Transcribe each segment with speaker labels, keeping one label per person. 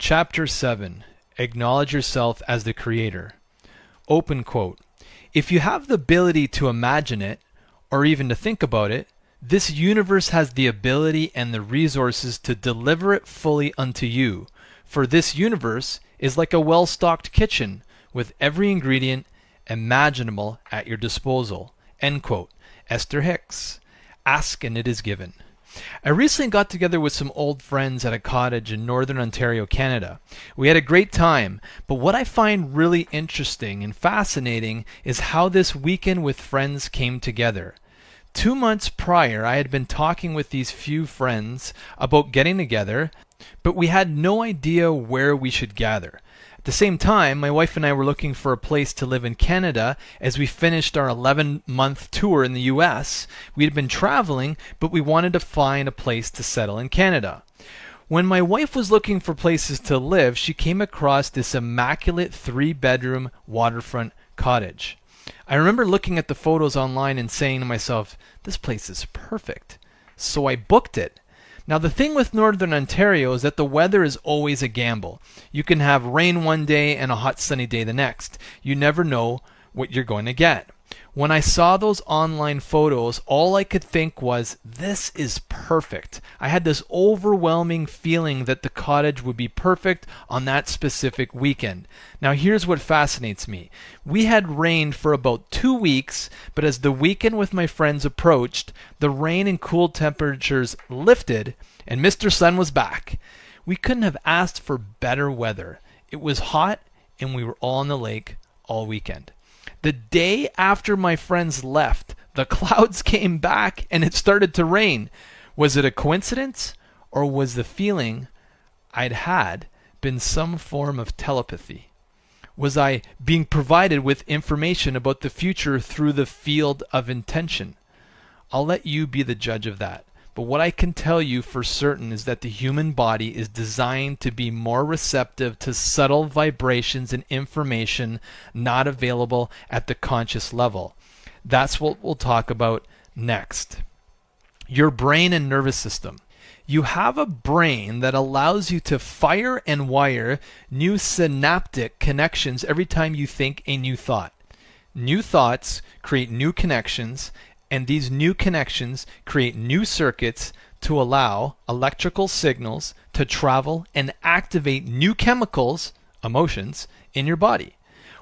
Speaker 1: Chapter 7. Acknowledge yourself as the creator. Open quote. If you have the ability to imagine it, or even to think about it, this universe has the ability and the resources to deliver it fully unto you. For this universe is like a well-stocked kitchen with every ingredient imaginable at your disposal. End quote. Esther Hicks. Ask and it is given. I recently got together with some old friends at a cottage in Northern Ontario, Canada. We had a great time, but what I find really interesting and fascinating is how this weekend with friends came together. 2 months prior, I had been talking with these few friends about getting together, but we had no idea where we should gather. At the same time, my wife and I were looking for a place to live in Canada as we finished our 11-month tour in the US. We had been traveling, but we wanted to find a place to settle in Canada. When my wife was looking for places to live, she came across this immaculate 3-bedroom waterfront cottage. I remember looking at the photos online and saying to myself, this place is perfect. So I booked it. Now the thing with Northern Ontario is that the weather is always a gamble. You can have rain one day and a hot sunny day the next. You never know what you're going to get. When I saw those online photos, all I could think was, this is perfect. I had this overwhelming feeling that the cottage would be perfect on that specific weekend. Now here's what fascinates me. We had rained for about 2 weeks, but as the weekend with my friends approached, the rain and cool temperatures lifted and Mr. Sun was back. We couldn't have asked for better weather. It was hot and we were all on the lake all weekend. The day after my friends left, the clouds came back and it started to rain. Was it a coincidence, or was the feeling I'd had been some form of telepathy? Was I being provided with information about the future through the field of intention? I'll let you be the judge of that. But what I can tell you for certain is that the human body is designed to be more receptive to subtle vibrations and information not available at the conscious level. That's what we'll talk about next. Your brain and nervous system. You have a brain that allows you to fire and wire new synaptic connections every time you think a new thought. New thoughts create new connections, and these new connections create new circuits to allow electrical signals to travel and activate new chemicals, emotions, in your body.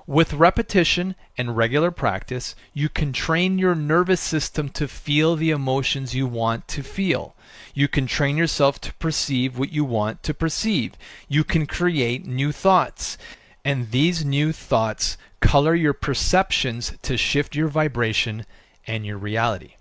Speaker 1: With repetition and regular practice, you can train your nervous system to feel the emotions you want to feel. You can train yourself to perceive what you want to perceive. You can create new thoughts. And these new thoughts color your perceptions to shift your vibration and your reality.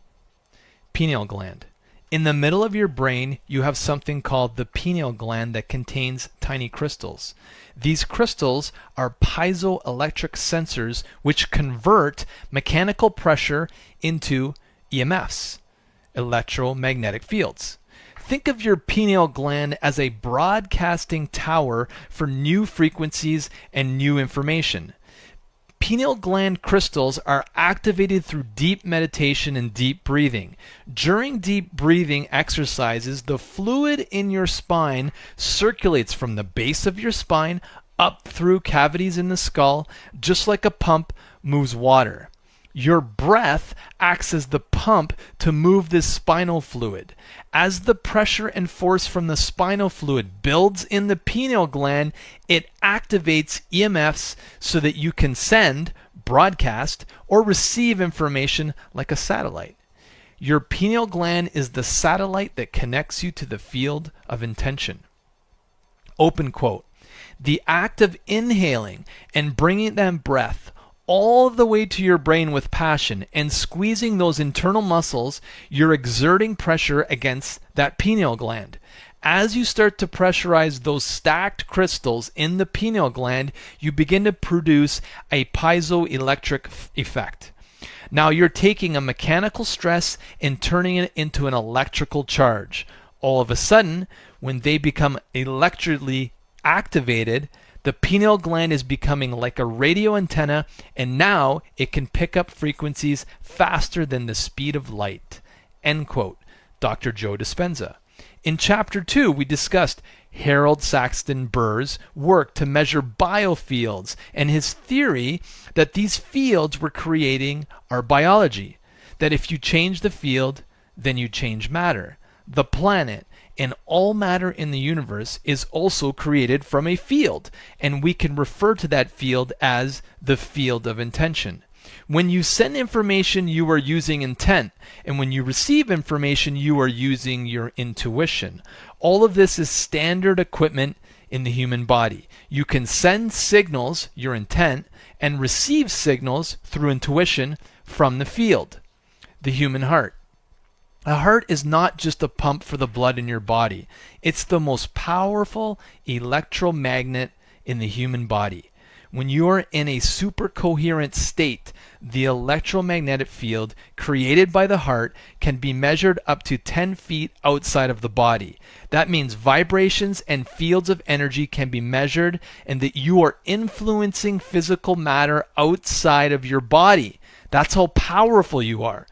Speaker 1: Pineal gland. In the middle of your brain, you have something called the pineal gland that contains tiny crystals. These crystals are piezoelectric sensors which convert mechanical pressure into EMFs, electromagnetic fields. Think of your pineal gland as a broadcasting tower for new frequencies and new information. Pineal gland crystals are activated through deep meditation and deep breathing. During deep breathing exercises, the fluid in your spine circulates from the base of your spine up through cavities in the skull, just like a pump moves water. Your breath acts as the pump to move this spinal fluid. As the pressure and force from the spinal fluid builds in the pineal gland, it activates EMFs so that you can send, broadcast, or receive information like a satellite. Your pineal gland is the satellite that connects you to the field of intention. Open quote. The act of inhaling and bringing that breath all the way to your brain with passion and squeezing those internal muscles, you're exerting pressure against that pineal gland. As you start to pressurize those stacked crystals in the pineal gland, you begin to produce a piezoelectric effect. Now you're taking a mechanical stress and turning it into an electrical charge. All of a sudden, when they become electrically activated, the pineal gland is becoming like a radio antenna, and now it can pick up frequencies faster than the speed of light. End quote. Dr. Joe Dispenza. In Chapter 2, we discussed Harold Saxton Burr's work to measure biofields and his theory that these fields were creating our biology. That if you change the field, then you change matter. The planet and all matter in the universe is also created from a field, and we can refer to that field as the field of intention. When you send information, you are using intent, and when you receive information, you are using your intuition. All of this is standard equipment in the human body. You can send signals, your intent, and receive signals through intuition from the field, the human heart. The heart is not just a pump for the blood in your body. It's the most powerful electromagnet in the human body. When you are in a supercoherent state, the electromagnetic field created by the heart can be measured up to 10 feet outside of the body. That means vibrations and fields of energy can be measured, and that you are influencing physical matter outside of your body. That's how powerful you are.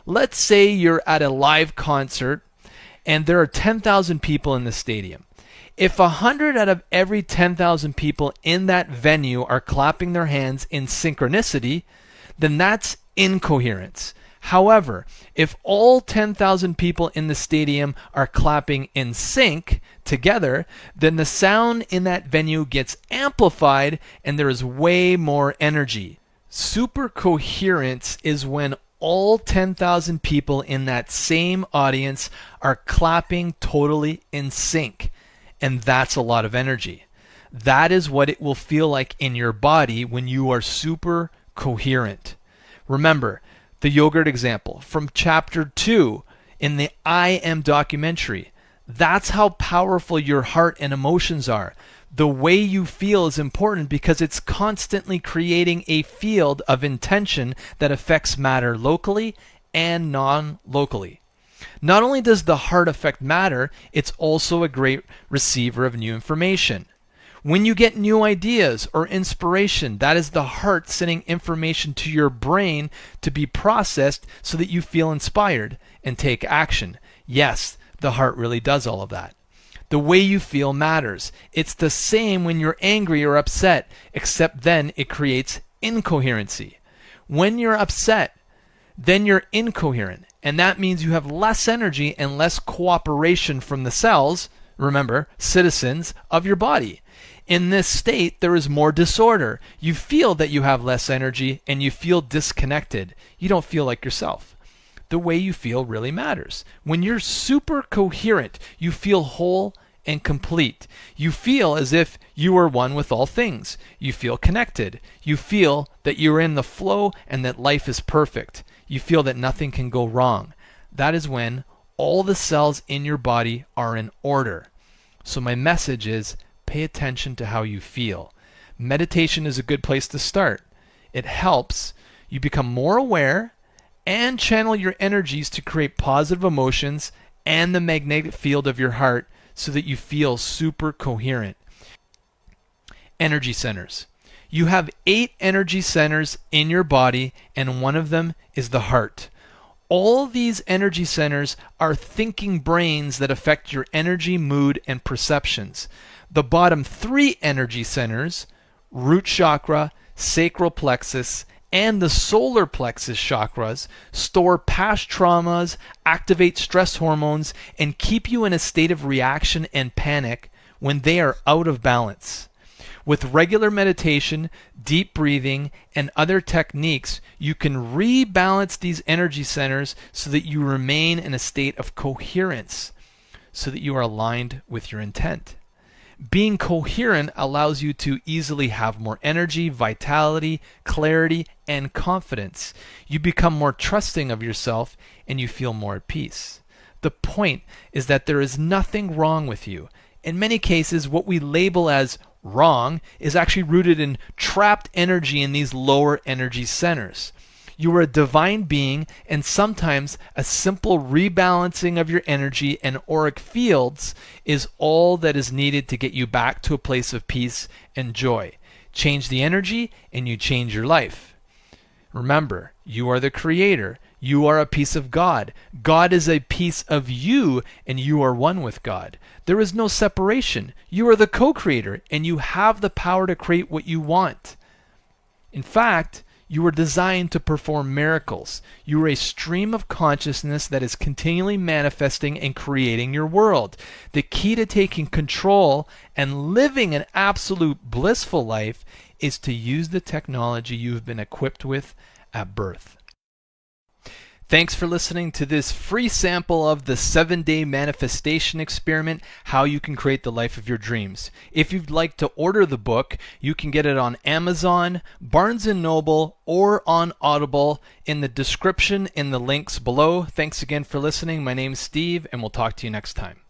Speaker 1: Let's say you're at a live concert and there are 10,000 people in the stadium. If 100 out of every 10,000 people in that venue are clapping their hands in synchronicity, then that's incoherence. However, if all 10,000 people in the stadium are clapping in sync together, then the sound in that venue gets amplified and there is way more energy. Supercoherence is when all 10,000 people in that same audience are clapping totally in sync. And that's a lot of energy. That is what it will feel like in your body when you are super coherent. Remember the yogurt example from chapter 2 in the I Am documentary. That's how powerful your heart and emotions are. The way you feel is important because it's constantly creating a field of intention that affects matter locally and non-locally. Not only does the heart affect matter, it's also a great receiver of new information. When you get new ideas or inspiration, that is the heart sending information to your brain to be processed so that you feel inspired and take action. Yes, the heart really does all of that. The way you feel matters. It's the same when you're angry or upset, except then it creates incoherency. When you're upset, then you're incoherent, and that means you have less energy and less cooperation from the cells, remember, citizens of your body. In this state, there is more disorder. You feel that you have less energy and you feel disconnected. You don't feel like yourself. The way you feel really matters. When you're super coherent, you feel whole and complete. You feel as if you are one with all things. You feel connected. You feel that you're in the flow and that life is perfect. You feel that nothing can go wrong. That is when all the cells in your body are in order. So my message is, pay attention to how you feel. Meditation is a good place to start. It helps you become more aware and channel your energies to create positive emotions and the magnetic field of your heart so that you feel super coherent. Energy centers. You have 8 energy centers in your body, and one of them is the heart. All these energy centers are thinking brains that affect your energy, mood, and perceptions. The bottom 3 energy centers, root chakra, sacral plexus, and the solar plexus chakras, store past traumas, activate stress hormones, and keep you in a state of reaction and panic when they are out of balance. With regular meditation, deep breathing, and other techniques, you can rebalance these energy centers so that you remain in a state of coherence, so that you are aligned with your intent. Being coherent allows you to easily have more energy, vitality, clarity, and confidence. You become more trusting of yourself and you feel more at peace. The point is that there is nothing wrong with you. In many cases, what we label as wrong is actually rooted in trapped energy in these lower energy centers. You are a divine being, and sometimes a simple rebalancing of your energy and auric fields is all that is needed to get you back to a place of peace and joy. Change the energy and you change your life. Remember, you are the creator. You are a piece of God. God is a piece of you, and you are one with God. There is no separation. You are the co-creator, and you have the power to create what you want. In fact, you were designed to perform miracles. You are a stream of consciousness that is continually manifesting and creating your world. The key to taking control and living an absolute blissful life is to use the technology you've been equipped with at birth. Thanks for listening to this free sample of the 7-day manifestation experiment, how you can create the life of your dreams. If you'd like to order the book, you can get it on Amazon, Barnes & Noble, or on Audible in the description in the links below. Thanks again for listening. My name's Steve, and we'll talk to you next time.